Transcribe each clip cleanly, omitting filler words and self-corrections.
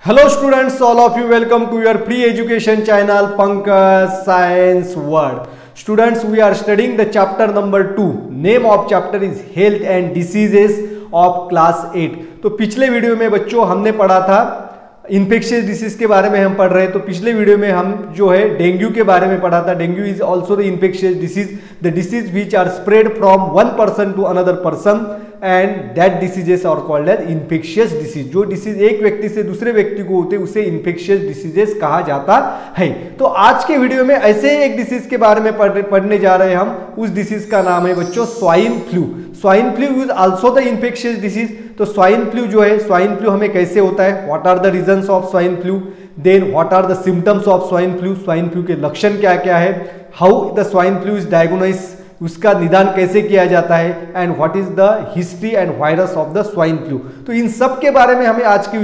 Hello students, all of you welcome to your free education channel Pankaj Science World. Students, we are studying the chapter number 2. Name of chapter is Health and Diseases of Class 8. तो पिछले video में बच्चों हमने पढ़ा था infectious disease के बारे में हम पढ़ रहे हैं। तो पिछले वीडियो में हम जो है डेंगू के बारे में पढ़ा था। Dengue is also the infectious disease, the disease which are spread from one person to another person and that diseases are called as infectious disease. जो डिसीज एक व्यक्ति से दूसरे व्यक्ति को होते उसे इन्फेक्शियस डिसीजेस कहा जाता है। तो आज के वीडियो में ऐसे ही एक डिसीज के बारे में पढ़ने जा रहे हैं हम। उस डिसीज का नाम है बच्चों swine flu. Swine flu is also the infectious disease. तो स्वाइन फ्लू जो है, स्वाइन फ्लू हमें कैसे होता है, what are the reasons of swine flu, then what are the symptoms of swine flu, swine flu के लक्षण क्या क्या है, how the swine flu is diagnose, उसका निदान कैसे किया जाता है, and what is the history and virus of the swine flu. तो इन सब के बारे में हमें आज की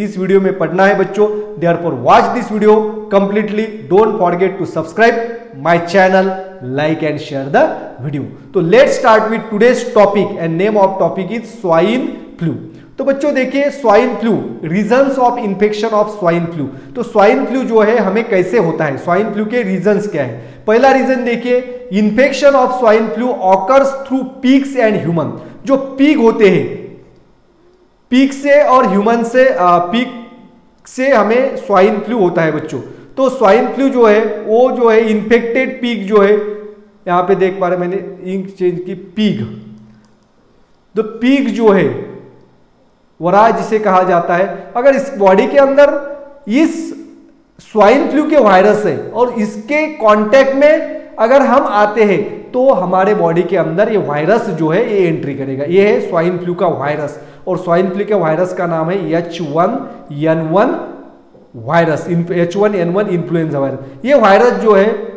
इस वीडियो में पढ़ना है बच्चों। Therefore watch this video completely, don't forget to subscribe my channel, like and share the video. तो let's start with today's topic and name of topic is swine flu. तो बच्चों देखिए swine flu, reasons of infection of swine flu. तो swine flu जो है हमें कैसे होता है, स्वाइन फ्लू के रीजंस क्या है। पहला रीजन देखिए, infection of swine flu occurs through pigs and human. जो पिग होते हैं, पिग से और ह्यूमन से, पिग से हमें स्वाइन फ्लू होता है बच्चों। तो स्वाइन फ्लू जो है वो जो है इन्फेक्टेड पिग जो है, यहां पे देख पा रहे मैंने इंक चेंज की, पिग, तो पिग जो है वरा जिसे कहा जाता है, अगर इस बॉडी के अंदर इस स्वाइन फ्लू के वायरस है और इसके कांटेक्ट में अगर हम आते हैं तो हमारे बॉडी के अंदर ये वायरस जो है ये एंट्री करेगा। ये है स्वाइन फ्लू का वायरस, और स्वाइन फ्लू के वायरस का नाम है H1N1 virus, H1N1 influenza virus. ये वायरस जो है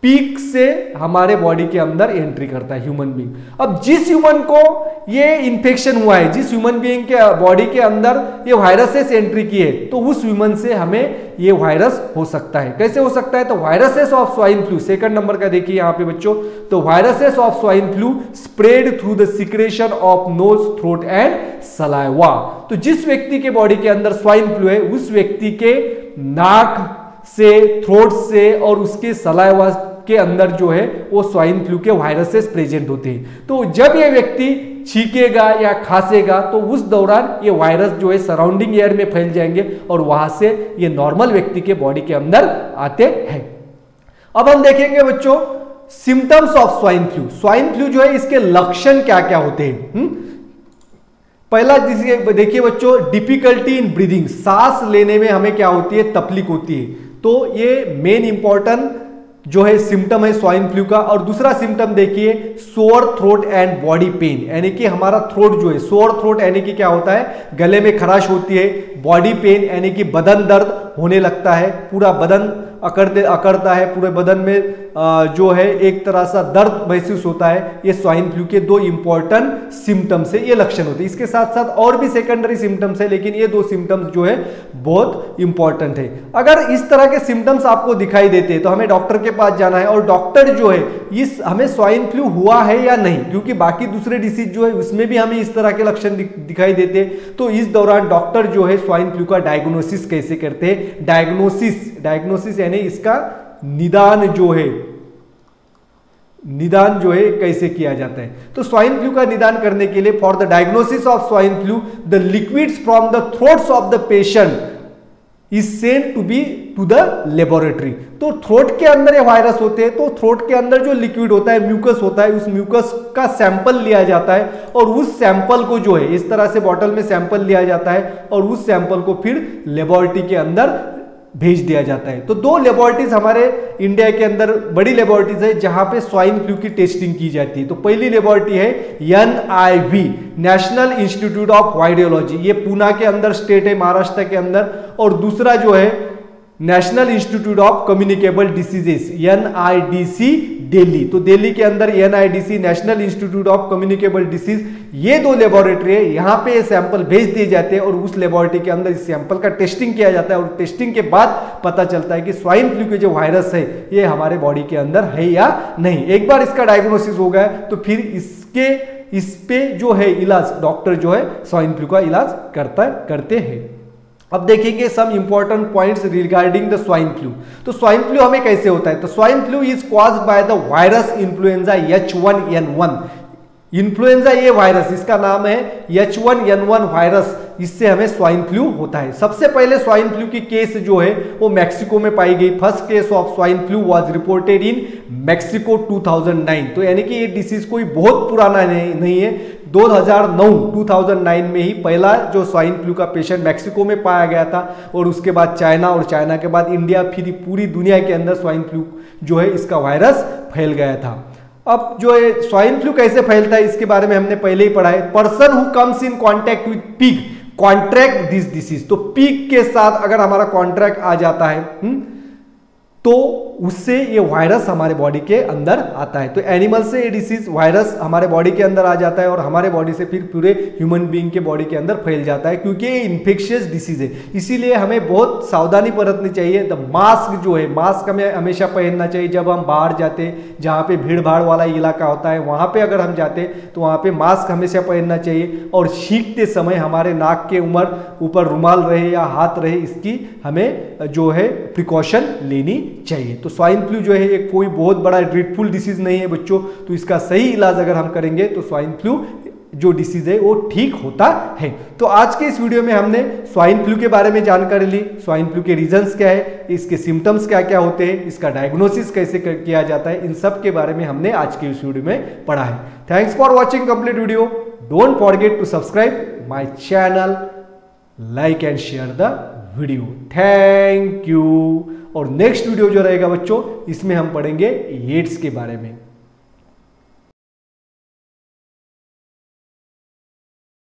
पीक से हमारे बॉडी के अंदर एंट्री करता है ह्यूमन बीइंग। अब जिस ह्यूमन को ये इंफेक्शन हुआ है, जिस ह्यूमन बीइंग के बॉडी के अंदर ये वायरसेस एंट्री किए, तो उस ह्यूमन से हमें ये वायरस हो सकता है। कैसे हो सकता है, तो viruses of swine flu, second number का देखिए यहां पे बच्चों, तो viruses of swine flu spread through the secretion of nose, throat and saliva. तो जिस व्यक्ति के बॉडी के अंदर स्वाइन फ्लू है उस व्यक्ति के नाक से, थ्रोट से और उसके सलाइवा के अंदर जो है वो स्वाइन फ्लू के वायरसेस प्रेजेंट होते हैं। तो जब ये व्यक्ति छींकेगा या खांसेगा तो उस दौरान ये वायरस जो है सराउंडिंग एयर में फैल जाएंगे और वहां से ये नॉर्मल व्यक्ति के बॉडी के अंदर आते हैं। अब हम देखेंगे बच्चों symptoms of swine flu. Swine flu जो है इसके लक्षण क्या क्या होते हैं। पहला देखिए बच्चों, डिफिकल्टी इन ब्रीदिंग, सांस लेने में हमें क्या होती है, तकलीफ होती है। तो ये मेन इंपॉर्टेंट जो है सिम्टम है स्वाइन फ्लू का। और दूसरा सिम्टम देखिए, sore throat and body pain, यानी कि हमारा थ्रोट जो है, सोअर थ्रोट यानी कि क्या होता है, गले में खराश होती है। बॉडी पेन यानी कि बदन दर्द होने लगता है, पूरा बदन अकड़ता है, पूरे बदन में जो है एक तरह सा दर्द महसूस होता है। ये स्वाइन फ्लू के दो इंपॉर्टेंट सिम्टम्स है, ये लक्षण होते हैं। इसके साथ साथ और भी सेकेंडरी सिम्टम्स है, लेकिन ये दो सिम्टम्स जो है बहुत इंपॉर्टेंट है। अगर इस तरह के सिम्टम्स आपको दिखाई देते हैं तो हमें डॉक्टर के पास जाना है, और डॉक्टर जो है इस हमें स्वाइन फ्लू हुआ है या नहीं, क्योंकि बाकी दूसरे डिसीज जो है उसमें भी हमें इस तरह के लक्षण दिखाई देते हैं। तो इस दौरान डॉक्टर जो है स्वाइन फ्लू का डायग्नोसिस कैसे करते हैं, डायग्नोसिस यानी इसका निदान जो है कैसे किया जाता है। तो स्वाइन फ्लू का निदान करने के लिए, for the diagnosis of swine flu the liquids from the throats of the patient is sent to the laboratory. तो थ्रोट के अंदर ये वायरस होते हैं, तो थ्रोट के अंदर जो लिक्विड होता है, म्यूकस होता है, उस म्यूकस का सैंपल लिया जाता है, और उस सैंपल को जो है इस तरह से बॉटल में सैंपल लिया जाता है, और उस सैंपल को फिर लेबोरेटरी के अंदर भेज दिया जाता है। तो दो लेबोरेटरीज हमारे इंडिया के अंदर बड़ी लेबोरेटरीज है जहां पे स्वाइन फ्लू की टेस्टिंग की जाती है। तो पहली लेबोरेटरी है NIV, national institute of virology, ये पूना के अंदर स्टेट है, महाराष्ट्र के अंदर। और दूसरा जो है national institute of communicable diseases, NIDC, Delhi. तो दिल्ली के अंदर NIDC, national institute of communicable disease, ये दो लेबोरेटरी है। यहां पे ये सैंपल भेज दिए जाते हैं और उस लेबोरेटरी के अंदर इस सैंपल का टेस्टिंग किया जाता है, और टेस्टिंग के बाद पता चलता है कि स्वाइन फ्लू के जो वायरस है ये हमारे बॉडी के अंदर है या नहीं। एक बार इसका डायग्नोसिस हो गया तो फिर इस पे जो है इलाज, डॉक्टर जो है स्वाइन फ्लू का इलाज करते हैं। अब देखेंगे some important points regarding the swine flu. तो स्वाइन फ्लू हमें कैसे होता है? तो swine flu is caused by the virus influenza H1N1। Influenza ये वायरस, इसका नाम है H1N1 वायरस, इससे हमें स्वाइन फ्लू होता है। सबसे पहले स्वाइन फ्लू की केस जो है वो मैक्सिको में पाई गई। First case of swine flu was reported in Mexico 2009। तो यानी कि ये डिसीज कोई बहुत पुराना नहीं है, 2009 में ही पहला जो स्वाइन फ्लू का पेशेंट मैक्सिको में पाया गया था, और उसके बाद चाइना, और चाइना के बाद इंडिया, फिर पूरी दुनिया के अंदर स्वाइन फ्लू जो है इसका वायरस फैल गया था। अब जो है स्वाइन फ्लू कैसे फैलता है इसके बारे में हमने पहले ही पढ़ा है। Person who comes in contact with pig contract this disease. तो पिग के साथ अगर हमारा कॉन्ट्रैक्ट आ जाता है तो उससे ये वायरस हमारे बॉडी के अंदर आता है। तो एनिमल से ये डिसीज वायरस हमारे बॉडी के अंदर आ जाता है और हमारे बॉडी से फिर पूरे ह्यूमन बीइंग के बॉडी के अंदर फैल जाता है, क्योंकि ये इन्फेक्शियस डिसीज है। इसीलिए हमें बहुत सावधानी बरतनी चाहिए। तो मास्क जो है, मास्क हमें हमेशा पहनना चाहिए जब हम बाहर जाते, जहाँ पे भीड़ भाड़ वाला इलाका होता है वहाँ पे अगर हम जाते तो वहाँ पे मास्क हमेशा पहनना चाहिए। और छींकते समय हमारे नाक के ऊपर रुमाल रहे या हाथ रहे, इसकी हमें जो है प्रिकॉशन लेनी चाहिए। तो स्वाइन फ्लू जो है एक कोई बहुत बड़ा ड्रीडफुल डिसीज नहीं है बच्चों। तो इसका सही इलाज अगर हम करेंगे तो स्वाइन फ्लू जो डिसीज है वो ठीक होता है। तो आज के इस वीडियो में हमने स्वाइन फ्लू के बारे में जानकारी ली। स्वाइन फ्लू के रीजंस क्या है, इसके सिम्टम्स क्या क्या होते हैं, इसका डायग्नोसिस कैसे किया जाता है, इन सब के बारे में हमने आज के इस वीडियो में पढ़ा है। Thanks for watching complete video. Don't forget to subscribe my channel, like and share the video. Thank you. और नेक्स्ट वीडियो जो रहेगा बच्चों, इसमें हम पढ़ेंगे एड्स के बारे में।